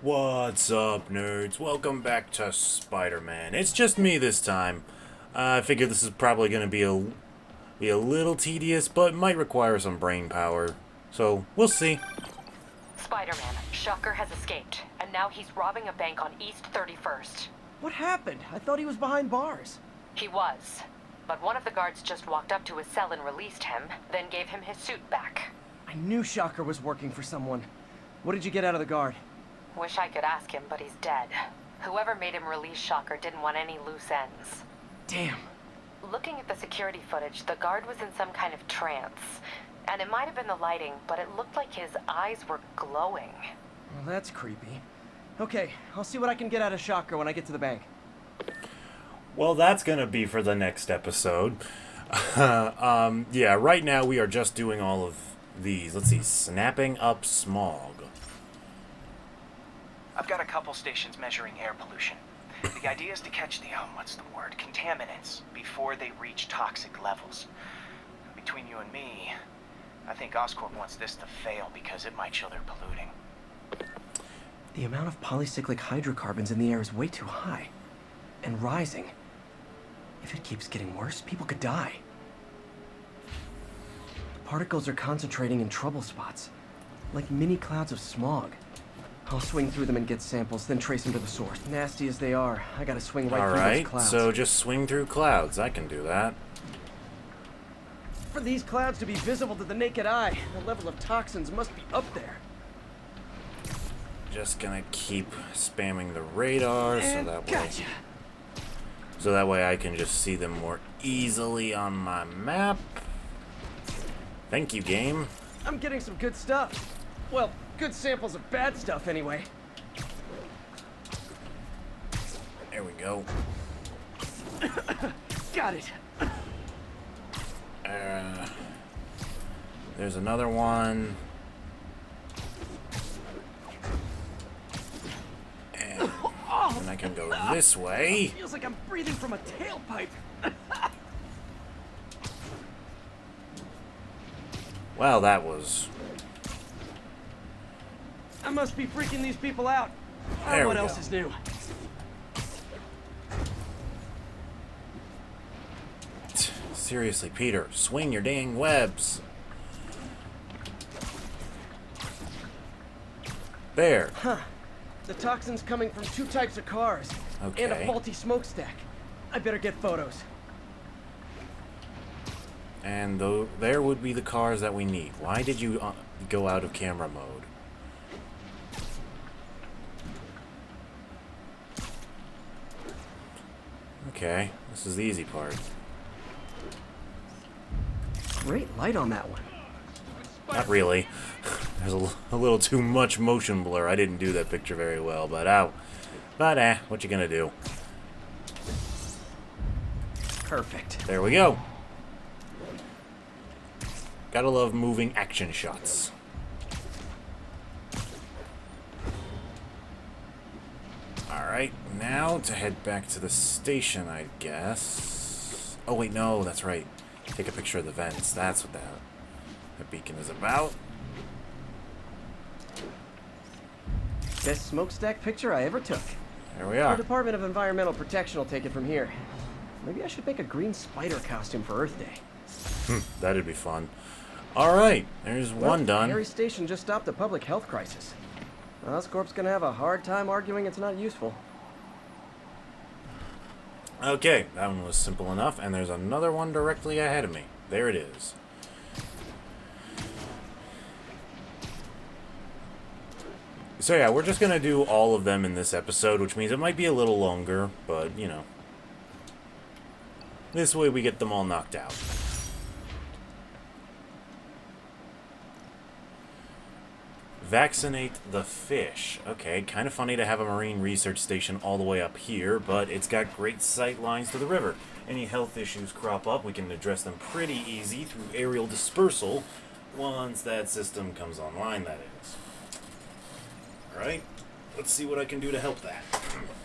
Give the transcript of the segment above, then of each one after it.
What's up, nerds? Welcome back to Spider-Man. It's just me this time. I figure this is probably going to be a little tedious, but might require some brain power. So, we'll see. Spider-Man, Shocker has escaped, and now he's robbing a bank on East 31st. What happened? I thought he was behind bars. He was. But one of the guards just walked up to his cell and released him, then gave him his suit back. I knew Shocker was working for someone. What did you get out of the guard? Wish I could ask him, but he's dead. Whoever made him release Shocker didn't want any loose ends. Damn. Looking at the security footage, the guard was in some kind of trance. And it might have been the lighting, but it looked like his eyes were glowing. Well, that's creepy. Okay, I'll see what I can get out of Shocker when I get to the bank. Well, that's going to be for the next episode. Yeah, right now we are just doing all of these. Let's see, snapping up smog. I've got a couple stations measuring air pollution. The idea is to catch the, contaminants before they reach toxic levels. Between you and me, I think Oscorp wants this to fail because it might show they're polluting. The amount of polycyclic hydrocarbons in the air is way too high. And rising. If it keeps getting worse, people could die. The particles are concentrating in trouble spots, like mini clouds of smog. I'll swing through them and get samples, then trace them to the source. Nasty as they are, I gotta swing right through those clouds. Alright, so just swing through clouds. I can do that. For these clouds to be visible to the naked eye, the level of toxins must be up there. Just gonna keep spamming the radar And gotcha. so that way I can just see them more easily on my map. Thank you, game. I'm getting some good stuff. Well, good samples of bad stuff anyway. There we go. Got it. There's another one. And then I can go this way. Feels like I'm breathing from a tailpipe. Well, that was... I must be freaking these people out. There What we else go. is new? Seriously, Peter, swing your dang webs. There. Huh. The toxin's coming from two types of cars. And a Okay. faulty smokestack. I better get photos. And there would be the cars that we need. Why did you go out of camera mode? Okay, this is the easy part. Great light on that one. Not really. There's a little too much motion blur. I didn't do that picture very well, but what you gonna do? Perfect. There we go. Gotta love moving action shots. Alright, now to head back to the station, I guess. Oh wait, no, that's right. Take a picture of the vents. That's what that beacon is about. Best smokestack picture I ever took. There we The are. Department of Environmental Protection will take it from here. Maybe I should make a green spider costume for Earth Day. That'd be fun. Alright, there's one done. Harry Station just stopped a public health crisis. Oscorp's gonna have a hard time arguing it's not useful. Okay, that one was simple enough, and there's another one directly ahead of me. There it is. So yeah, we're just gonna do all of them in this episode, which means it might be a little longer, but, you know. This way we get them all knocked out. Vaccinate the fish. Okay, kind of funny to have a marine research station all the way up here, but it's got great sight lines to the river. Any health issues crop up, we can address them pretty easy through aerial dispersal, once that system comes online, that is. Alright, let's see what I can do to help that.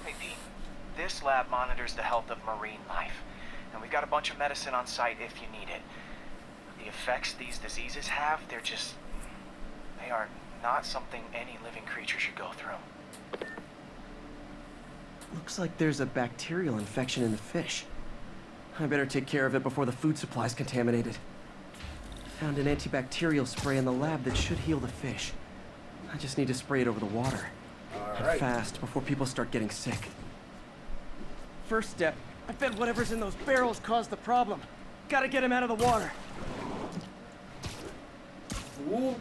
Hey, Pete. This lab monitors the health of marine life. And we've got a bunch of medicine on site if you need it. The effects these diseases have, they are not something any living creature should go through. Looks like there's a bacterial infection in the fish. I better take care of it before the food supply's contaminated. Found an antibacterial spray in the lab that should heal the fish. I just need to spray it over the water. And Alright. fast, before people start getting sick. First step, I bet whatever's in those barrels caused the problem. Gotta get him out of the water. Ooh.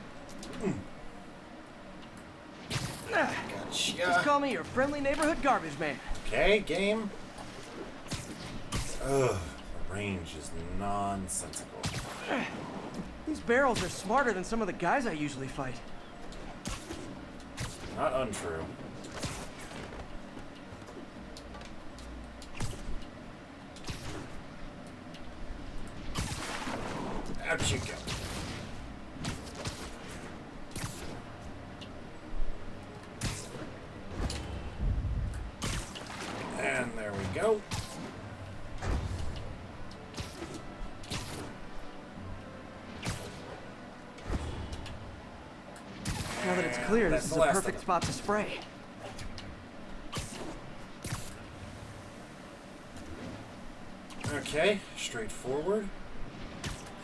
Just Gotcha. call me your friendly neighborhood garbage man. Okay, game. Ugh, the range is nonsensical. These barrels are smarter than some of the guys I usually fight. Not untrue. Out you go. And there we go. Now that it's clear, That's this is the a last perfect of spot to spray. Okay, straightforward.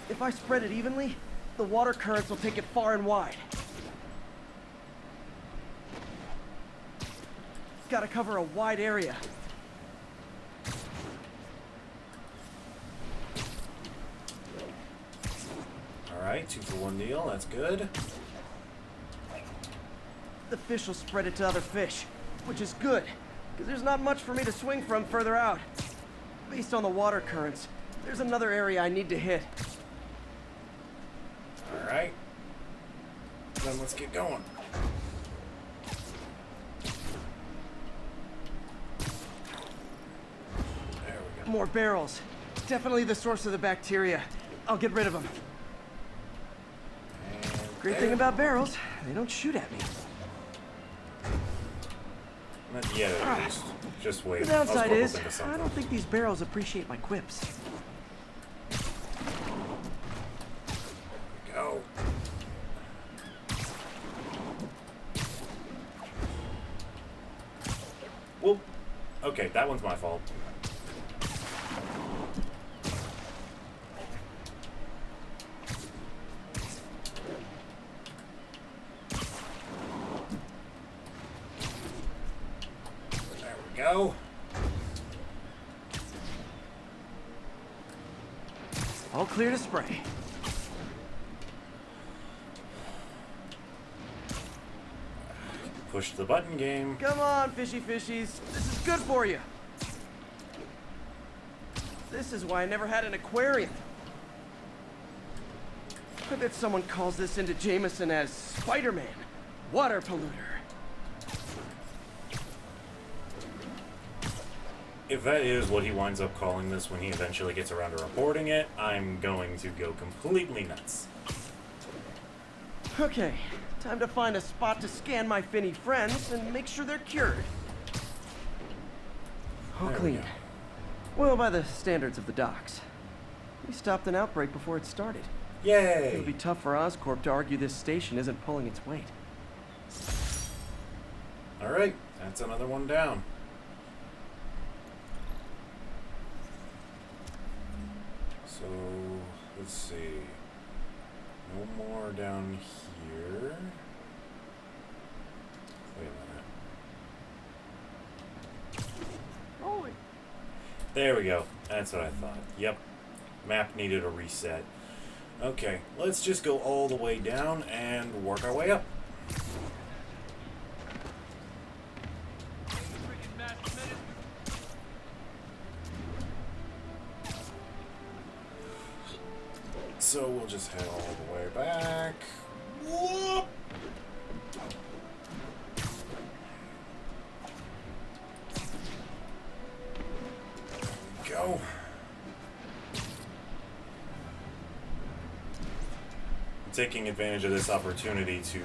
If I spread it evenly, the water currents will take it far and wide. Gotta cover a wide area. Alright, 2-for-1 deal, that's good. The fish will spread it to other fish, which is good, because there's not much for me to swing from further out. Based on the water currents, there's another area I need to hit. Alright. Then let's get going. There we go. More barrels. Definitely the source of the bacteria. I'll get rid of them. And Great there. thing about barrels, they don't shoot at me. Not yet, at least. Just wait. The downside I'll is, still hope into I something. don't think these barrels appreciate my quips. Go. Whoop. Okay, that one's my fault. There we go. All clear to spray. Push the button game. Come on, fishy fishies. This is good for you. This is why I never had an aquarium. I bet someone calls this into Jameson as Spiderman, water polluter. If that is what he winds up calling this when he eventually gets around to reporting it, I'm going to go completely nuts. Okay, time to find a spot to scan my finny friends and make sure they're cured. All There we clean. go. Well, by the standards of the docks. We stopped an outbreak before it started. Yay! It would be tough for Oscorp to argue this station isn't pulling its weight. Alright, that's another one down. So, let's see. No more down here. Wait a minute. Holy. There we go. That's what I thought. Yep. Map needed a reset. Okay, let's just go all the way down and work our way up. So we'll just head all the way back. Whoop! Go. I'm taking advantage of this opportunity to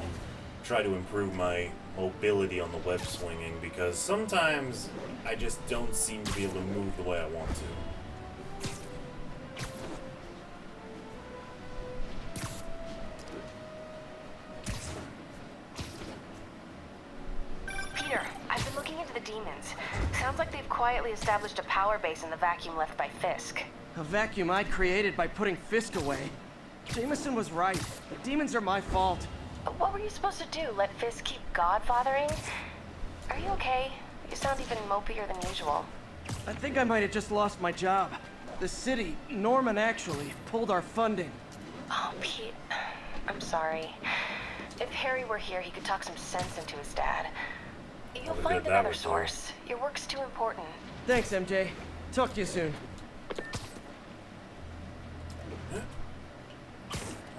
try to improve my mobility on the web swinging because sometimes I just don't seem to be able to move the way I want to. Peter, I've been looking into the demons. Sounds like they've quietly established a power base in the vacuum left by Fisk. A vacuum I created by putting Fisk away. Jameson was right. The demons are my fault. But what were you supposed to do? Let Fisk keep godfathering? Are you okay? You sound even mopier than usual. I think I might have just lost my job. The city, Norman actually, pulled our funding. Oh, Pete. I'm sorry. If Harry were here, he could talk some sense into his dad. You'll How find good that another would be. source. Your work's too important. Thanks, MJ. Talk to you soon.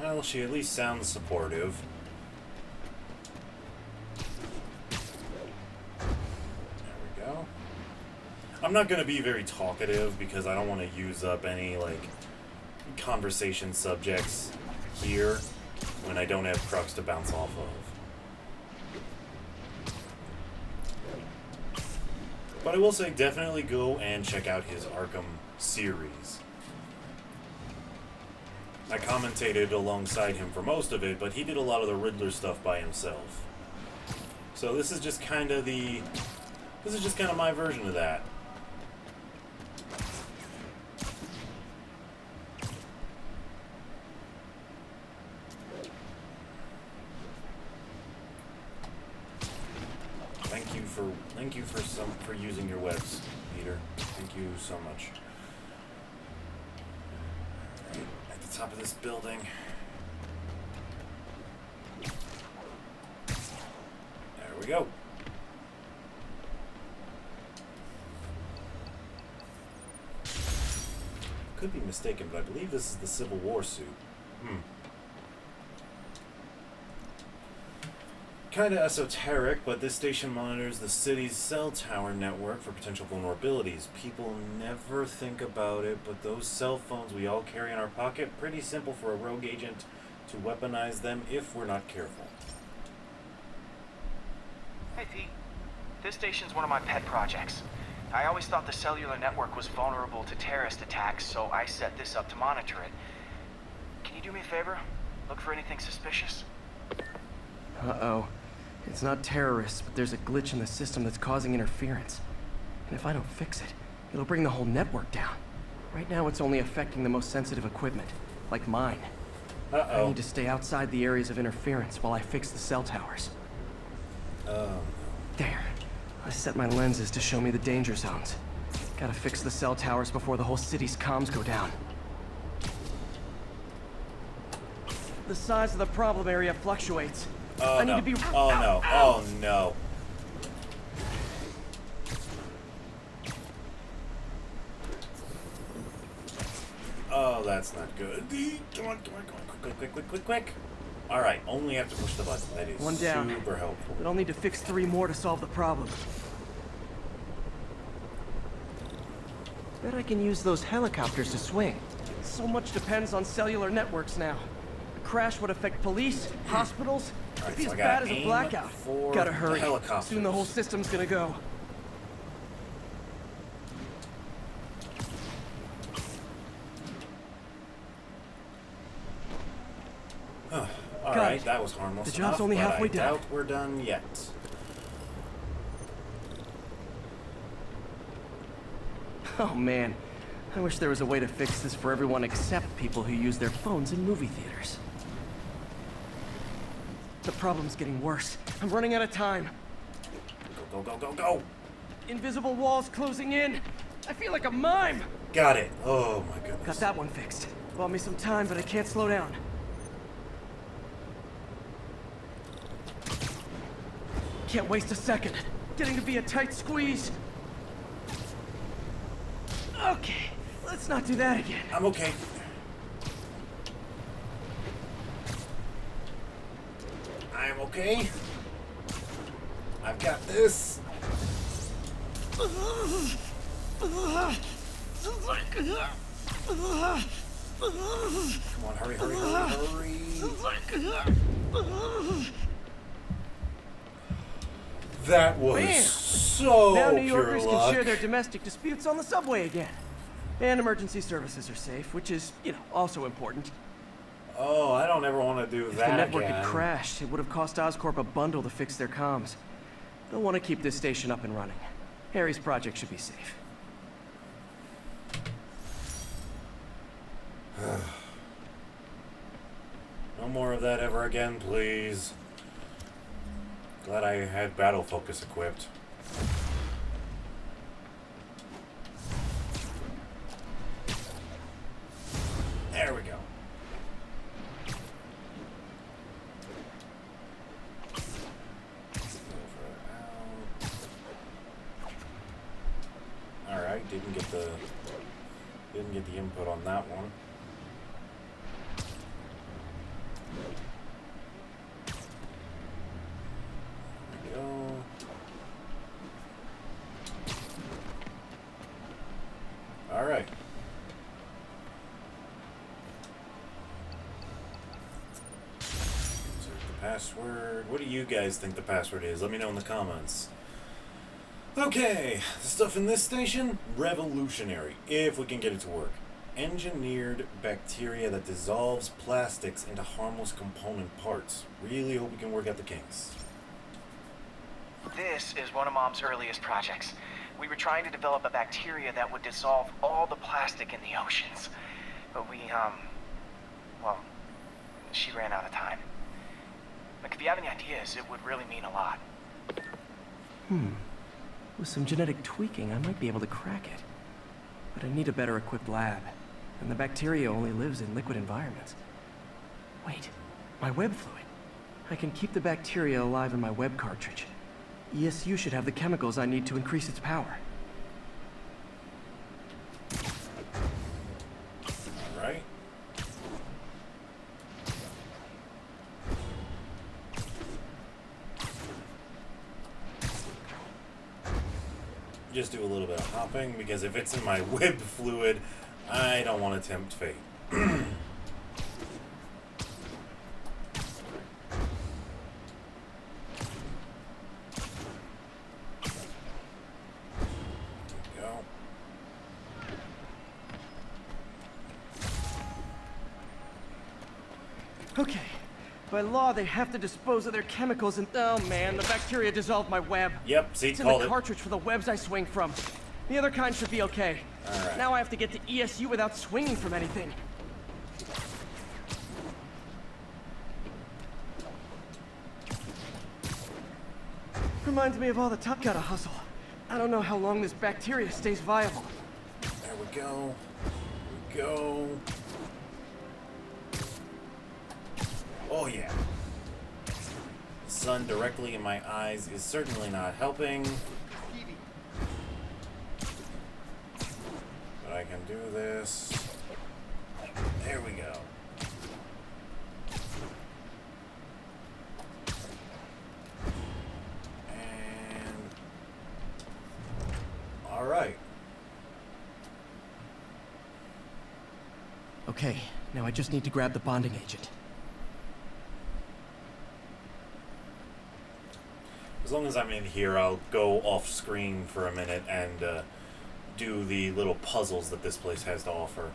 Well, she at least sounds supportive. There we go. I'm not going to be very talkative because I don't want to use up any, like, conversation subjects here when I don't have Crux to bounce off of. But I will say, definitely go and check out his Arkham series. I commentated alongside him for most of it, but he did a lot of the Riddler stuff by himself. So this is just kind of my version of that. Thank you for using your webs, Peter. Thank you so much. Right, at the top of this building. There we go. Could be mistaken, but I believe this is the Civil War suit. Kinda esoteric, but this station monitors the city's cell tower network for potential vulnerabilities. People never think about it, but those cell phones we all carry in our pocket, pretty simple for a rogue agent to weaponize them if we're not careful. Hey, Pete. This station's one of my pet projects. I always thought the cellular network was vulnerable to terrorist attacks, so I set this up to monitor it. Can you do me a favor? Look for anything suspicious? Uh-oh. It's not terrorists, but there's a glitch in the system that's causing interference. And if I don't fix it, it'll bring the whole network down. Right now, it's only affecting the most sensitive equipment, like mine. I need to stay outside the areas of interference while I fix the cell towers. There. I set my lenses to show me the danger zones. Gotta fix the cell towers before the whole city's comms go down. The size of the problem area fluctuates. Oh, I need no. to be... Oh, no. Oh, no. Oh, that's not good. Come on. Quick. Alright, only have to push the button. That is One down. super helpful. But I'll need to fix 3 more to solve the problem. Bet I can use those helicopters to swing. So much depends on cellular networks now. A crash would affect police, hospitals. Alright, It'd be so as I bad gotta as a aim blackout. for Gotta the hurry. helicopters. Soon the whole system's gonna go. Alright, that was harmless. The job's enough, only but halfway I done. doubt we're done yet. Oh man, I wish there was a way to fix this for everyone except people who use their phones in movie theaters. The problem's getting worse. I'm running out of time. Go. Invisible walls closing in. I feel like a mime. Got it. Oh my goodness. Got that one fixed. Bought me some time, but I can't slow down. Can't waste a second. Getting to be a tight squeeze. Okay, let's not do that again. I'm okay. I am okay. I've got this. Come on, hurry. That was Man. so Now New pure Yorkers luck. can share their domestic disputes on the subway again. And emergency services are safe, which is, also important. Oh, I don't ever want to do If that the network again. had crashed, it would have cost Oscorp a bundle to fix their comms. They'll want to keep this station up and running. Harry's project should be safe. No more of that ever again, please. Glad I had battle focus equipped. There we go. Alright, didn't get the input on that one. There we go. Alright. Insert the password. What do you guys think the password is? Let me know in the comments. Okay, the stuff in this station, revolutionary, if we can get it to work. Engineered bacteria that dissolves plastics into harmless component parts. Really hope we can work out the kinks. This is one of Mom's earliest projects. We were trying to develop a bacteria that would dissolve all the plastic in the oceans. But well, she ran out of time. Like, if you have any ideas, it would really mean a lot. With some genetic tweaking, I might be able to crack it. But I need a better equipped lab. And the bacteria only lives in liquid environments. Wait, my web fluid. I can keep the bacteria alive in my web cartridge. ESU should have the chemicals I need to increase its power. Alright. Just do a little bit of hopping, because if it's in my web fluid, I don't want to tempt fate. Go. Okay. By law, they have to dispose of their chemicals and... Oh man, the bacteria dissolved my web. Yep, see, It's in called the it. cartridge for the webs I swing from. The other kind should be okay. Alright. Now I have to get to ESU without swinging from anything. Reminds me of all the top gotta hustle. I don't know how long this bacteria stays viable. There we go. There we go. Oh yeah. The sun directly in my eyes is certainly not helping. But I can do this. There we go. And all right. Okay, now I just need to grab the bonding agent. As long as I'm in here, I'll go off screen for a minute and do the little puzzles that this place has to offer.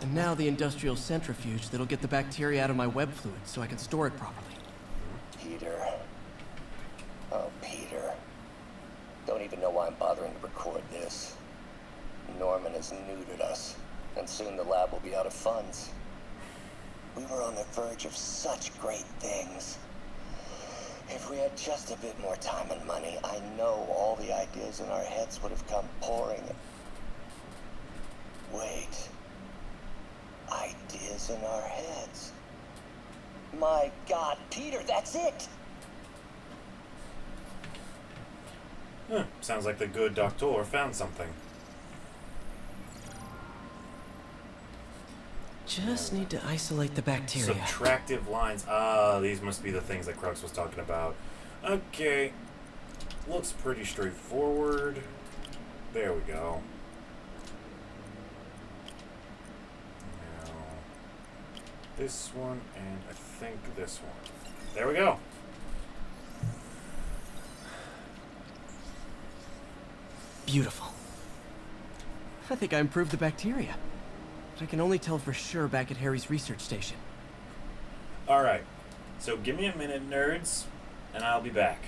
And now the industrial centrifuge that'll get the bacteria out of my web fluid so I can store it properly. Peter. Oh, Peter. Don't even know why I'm bothering to record this. Norman has neutered us, and soon the lab will be out of funds. We were on the verge of such great things. If we had just a bit more time and money, I know all the ideas in our heads would have come pouring. Wait. Ideas in our heads. My God, Peter, that's it! Sounds like the good doctor found something. Just need to isolate the bacteria. Subtractive lines. Ah, these must be the things that Crux was talking about. Okay. Looks pretty straightforward. There we go. Now, this one, and I think this one. There we go. Beautiful. I think I improved the bacteria. But I can only tell for sure back at Harry's research station. Alright. So give me a minute, nerds, and I'll be back.